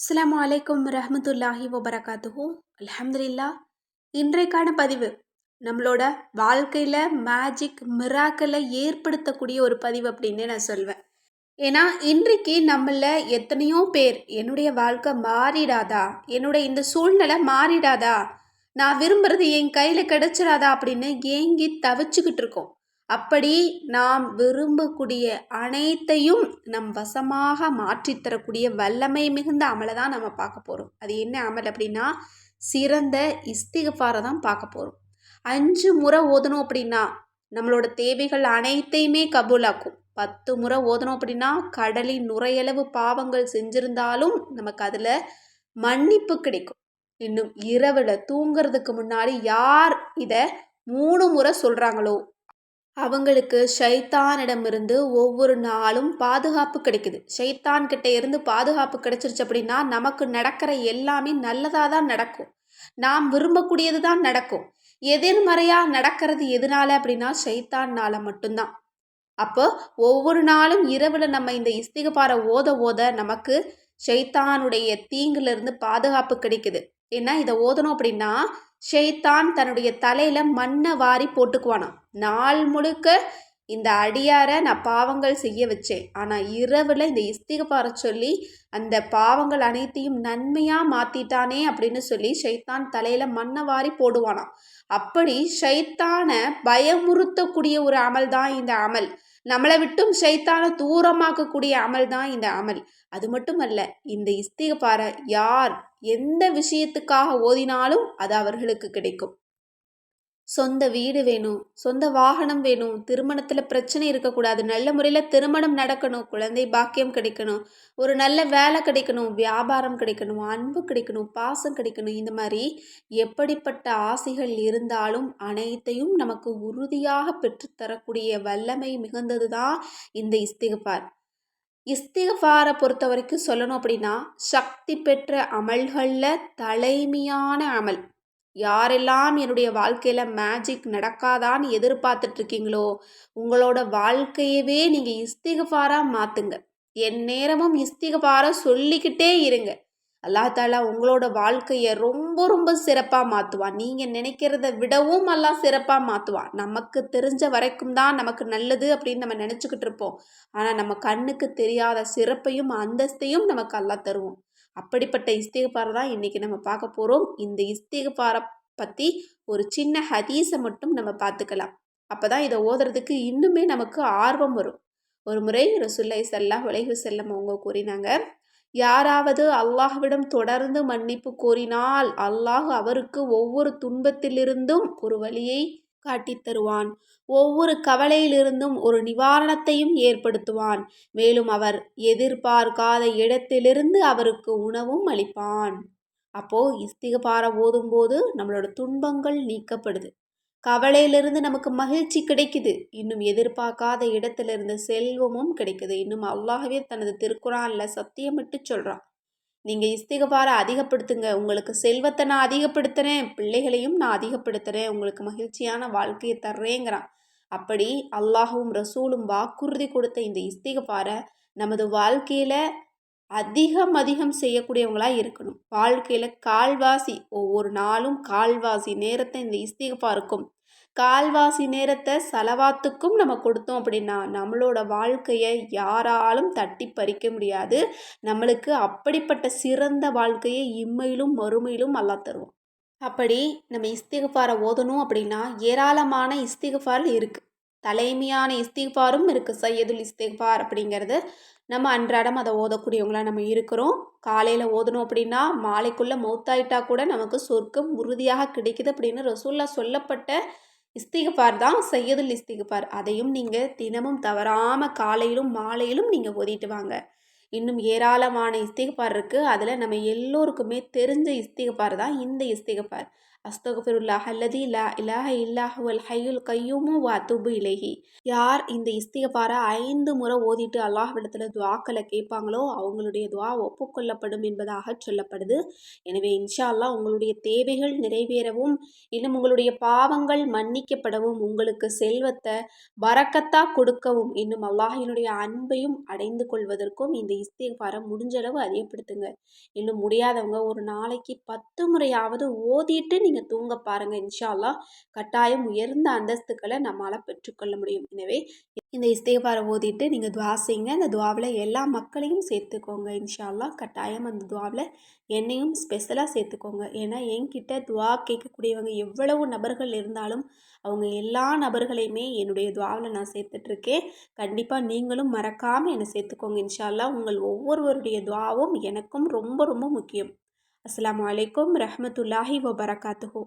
அஸ்ஸலாமு அலைக்கும் ரஹ்மத்துல்லாஹி வபரகாத்துஹு. அல்ஹம்துலில்லா. இன்றைக்கான பதிவு நம்மளோட வாழ்க்கையில் மேஜிக் மிராக்கலை ஏற்படுத்தக்கூடிய ஒரு பதிவு அப்படின்னு நான் சொல்வேன். ஏன்னா இன்றைக்கு நம்மள எத்தனையோ பேர் என்னுடைய வாழ்க்கை மாறிடாதா, என்னுடைய இந்த சூழ்நிலை மாறிடாதா, நான் விரும்புறது என் கையில் கிடைச்சிடாதா அப்படின்னு ஏங்கி தவிச்சுக்கிட்டு இருக்கோம். அப்படி நாம் விரும்பக்கூடிய அனைத்தையும் நம் வசமாக மாற்றித் தரக்கூடிய வல்லமை மிகுந்த அமலை தான் நம்ம பார்க்க போகிறோம். அது என்ன அமல் அப்படின்னா, சிறந்த இஸ்திக்ஃபாரை தான் பார்க்க போகிறோம். 5 முறை ஓதணும் அப்படின்னா நம்மளோட தேவைகள் அனைத்தையுமே கபூலாக்கும். 10 முறை ஓதணும் அப்படின்னா கடலின் நுரையளவு பாவங்கள் செஞ்சிருந்தாலும் நமக்கு அதில் மன்னிப்பு கிடைக்கும். இன்னும் இரவில் தூங்குறதுக்கு முன்னாடி யார் இதை 3 முறை சொல்கிறாங்களோ அவங்களுக்கு ஷைத்தானிடமிருந்து ஒவ்வொரு நாளும் பாதுகாப்பு கிடைக்குது. ஷைத்தான் கிட்ட இருந்து பாதுகாப்பு கிடைச்சிருச்சு அப்படின்னா நமக்கு நடக்கிற எல்லாமே நல்லதாக தான் நடக்கும். நாம் விரும்பக்கூடியது தான் நடக்கும். எதிர்மறையாக நடக்கிறது எதனால அப்படின்னா ஷைத்தான்னால மட்டும்தான். அப்போ ஒவ்வொரு நாளும் இரவில் நம்ம இந்த இஸ்திக்ஃபாரை ஓத ஓத நமக்கு ஷைத்தானுடைய தீங்குலேருந்து பாதுகாப்பு கிடைக்குது. ஏன்னா இதை ஓதணும் அப்படின்னா ஷைத்தான் தன்னுடைய தலையில் மண்ணை வாரி போட்டுக்குவானாம். நாள் முழுக்க இந்த அடியாரை நான் பாவங்கள் செய்ய வச்சேன், ஆனால் இரவில் இந்த இஸ்திக்ஃபாரை சொல்லி அந்த பாவங்கள் அனைத்தையும் நன்மையாக மாற்றிட்டானே அப்படின்னு சொல்லி ஷைத்தான் தலையில் மண்ணை வாரி போடுவானாம். அப்படி ஷைத்தானை பயமுறுத்தக்கூடிய ஒரு அமல் தான் இந்த அமல். நம்மளை விட்டும் ஷைத்தானை தூரமாக்கக்கூடிய அமல் தான் இந்த அமல். அது மட்டுமல்ல, இந்த இஸ்திக்ஃபாரை யார் எந்த விஷயத்துக்காக ஓதினாலும் அது அவர்களுக்கு கிடைக்கும். சொந்த வீடு வேணும், சொந்த வாகனம் வேணும், திருமணத்தில் பிரச்சனை இருக்கக்கூடாது, நல்ல முறையில் திருமணம் நடக்கணும், குழந்தை பாக்கியம் கிடைக்கணும், ஒரு நல்ல வேலை கிடைக்கணும், வியாபாரம் கிடைக்கணும், அன்பு கிடைக்கணும், பாசம் கிடைக்கணும், இந்த மாதிரி எப்படிப்பட்ட ஆசைகள் இருந்தாலும் அனைத்தையும் நமக்கு உறுதியாக பெற்றுத்தரக்கூடிய வல்லமை மிகுந்தது தான் இந்த இஸ்திக்ஃபார். இஸ்திக்ஃபாரை பொறுத்த வரைக்கும் சொல்லணும் அப்படின்னா சக்தி பெற்ற அமல்களில் தலைமையான அமல். யாரெல்லாம் என்னுடைய வாழ்க்கையில் மேஜிக் நடக்காதான்னு எதிர்பார்த்துட்ருக்கீங்களோ உங்களோட வாழ்க்கையவே நீங்கள் இஸ்திக்ஃபாராக மாற்றுங்க. என் நேரமும் இஸ்திக்ஃபாரை சொல்லிக்கிட்டே இருங்க. அல்லாஹ் தாலா உங்களோட வாழ்க்கையை ரொம்ப ரொம்ப சிறப்பாக மாற்றுவான். நீங்கள் நினைக்கிறத விடவும் அல்லாஹ் சிறப்பாக மாற்றுவான். நமக்கு தெரிஞ்ச வரைக்கும் தான் நமக்கு நல்லது அப்படின்னு நம்ம நினச்சிக்கிட்டு இருப்போம். ஆனால் நம்ம கண்ணுக்கு தெரியாத சிறப்பையும் அந்தஸ்தையும் நமக்கு அல்லாஹ் தருவோம். அப்படிப்பட்ட இஸ்திக்ஃபார் தான் இன்றைக்கி நம்ம பார்க்க போகிறோம். இந்த இஸ்திக்ஃபாரை பற்றி ஒரு சின்ன ஹதீஸை மட்டும் நம்ம பார்த்துக்கலாம். அப்போ தான் இதை ஓதுறதுக்கு இன்னுமே நமக்கு ஆர்வம் வரும். ஒரு முறை ரசூலுல்லாஹி ஸல்லல்லாஹு அலைஹி வஸல்லம் அவங்க கூறினாங்க, யாராவது அல்லாஹ்விடம் தொடர்ந்து மன்னிப்பு கோரினால் அல்லாஹ் அவருக்கு ஒவ்வொரு துன்பத்திலிருந்தும் ஒரு வழியை காட்டித் தருவான், ஒவ்வொரு கவலையிலிருந்தும் ஒரு நிவாரணத்தையும் ஏற்படுத்துவான், மேலும் அவர் எதிர்பார்க்காத இடத்திலிருந்து அவருக்கு உணவும் அளிப்பான். அப்போது இஸ்திக்ஃபாரை ஓதும்போது நம்மளோட துன்பங்கள் நீக்கப்படுது, கவலையிலிருந்து நமக்கு மகிழ்ச்சி கிடைக்குது, இன்னும் எதிர்பார்க்காத இடத்துல இருந்து செல்வமும் கிடைக்குது. இன்னும் அல்லாஹ்வே தனது திருக்குரானில் சத்தியமிட்டு சொல்கிறான், நீங்கள் இஸ்திக்ஃபாரை அதிகப்படுத்துங்க, உங்களுக்கு செல்வத்தை நான் அதிகப்படுத்துகிறேன், பிள்ளைகளையும் நான் அதிகப்படுத்துகிறேன், உங்களுக்கு மகிழ்ச்சியான வாழ்க்கையை தர்றேங்கிறான். அப்படி அல்லாஹும் ரசூலும் வாக்குறுதி கொடுத்த இந்த இஸ்திக்ஃபாரை நமது வாழ்க்கையில் அதிகம் செய்யக்கூடியவங்களாக இருக்கணும். வாழ்க்கையில் கால்வாசி ஒவ்வொரு நாளும் கால்வாசி நேரத்தை இந்த இஸ்திக்ஃபாருக்கும் கால்வாசி நேரத்தை சலவாத்துக்கும் நம்ம கொடுத்தோம் அப்படின்னா நம்மளோட வாழ்க்கையை யாராலும் தட்டி பறிக்க முடியாது. நம்மளுக்கு அப்படிப்பட்ட சிறந்த வாழ்க்கையை இம்மையிலும் மறுமையிலும் அல்லாஹ் தருவோம். அப்படி நம்ம இஸ்திக்ஃபாரை ஓதணும் அப்படின்னா ஏராளமான இஸ்திக்ஃபார் இருக்குது. தலைமையான இஸ்திக்ஃபாரும் இருக்குது. சையதுல் இஸ்திக்ஃபார் அப்படிங்கிறது நம்ம அன்றாடம் அதை ஓதக்கூடியவங்களாக நம்ம இருக்கிறோம். காலையில் ஓதணும் அப்படின்னா மாலைக்குள்ளே மௌத்தாயிட்டா கூட நமக்கு சொர்க்கம் உறுதியாக கிடைக்குது அப்படின்னு ரசூலுல்லாஹ் சொல்லப்பட்ட இஸ்திக்ஃபார் தான் சையதுல் இஸ்திக்ஃபார். அதையும் நீங்கள் தினமும் தவறாமல் காலையிலும் மாலையிலும் நீங்கள் ஓதிட்டு வாங்க. இன்னும் ஏராளமான இஸ்திக்ஃபார் இருக்குது. அதில் நம்ம எல்லோருக்குமே தெரிஞ்ச இஸ்திக்ஃபார் தான் இந்த இஸ்திக்ஃபார். அஸ்தகுஃபிருல்லாஹ் அல்லதி லா இலாஹ இல்லா ஹுவல் ஹய்யுல் கய்யூமு வ அத்தூபு இலைஹி. யார் இந்த இஸ்திக்ஃபார 5 முறை ஓதிட்டு அல்லாஹ்விடத்துல துஆக்களை கேட்பாங்களோ அவங்களுடைய துஆ ஒப்புக்கொள்ளப்படும் என்பதாக சொல்லப்படுது. எனவே இன்ஷா அல்லாஹ் உங்களுடைய தேவைகள் நிறைவேறவும், இன்னும் உங்களுடைய பாவங்கள் மன்னிக்கப்படவும், உங்களுக்கு செல்வத்தை பரக்கத்தா கொடுக்கவும், இன்னும் அல்லாஹ்வினுடைய அன்பையும் அடைந்து கொள்வதற்கும் இந்த இஸ்திக்ஃபார முடிஞ்சளவு அதிகப்படுத்துங்க. இன்னும் முடியாதவங்க ஒரு நாளைக்கு 10 முறையாவது ஓதிட்டு நீங்கள் தூங்க பாருங்கள். இன்ஷா அல்லாஹ் கட்டாயம் உயர்ந்த அந்தஸ்துக்களை நம்மளால் பெற்றுக்கொள்ள முடியும். எனவே இந்த இஸ்திக்ஃபார ஓதிட்டு நீங்கள் துவா செய்யுங்க. அந்த துவாவில் எல்லா மக்களையும் சேர்த்துக்கோங்க. இன்ஷா அல்லாஹ் கட்டாயம் அந்த துவாவில் என்னையும் ஸ்பெஷலாக சேர்த்துக்கோங்க. ஏன்னா என்கிட்ட துவா கேட்கக்கூடியவங்க எவ்வளவு நபர்கள் இருந்தாலும் அவங்க எல்லா நபர்களையுமே என்னுடைய துவாவில் நான் சேர்த்துட்ருக்கேன். கண்டிப்பாக நீங்களும் மறக்காமல் என்னை சேர்த்துக்கோங்க. இன்ஷா அல்லாஹ் உங்கள் ஒவ்வொருவருடைய துவாவும் எனக்கும் ரொம்ப ரொம்ப முக்கியம். அஸ்ஸலாமு அலைக்கும் ரஹ்மத்துல்லாஹி வபரகாத்துஹு.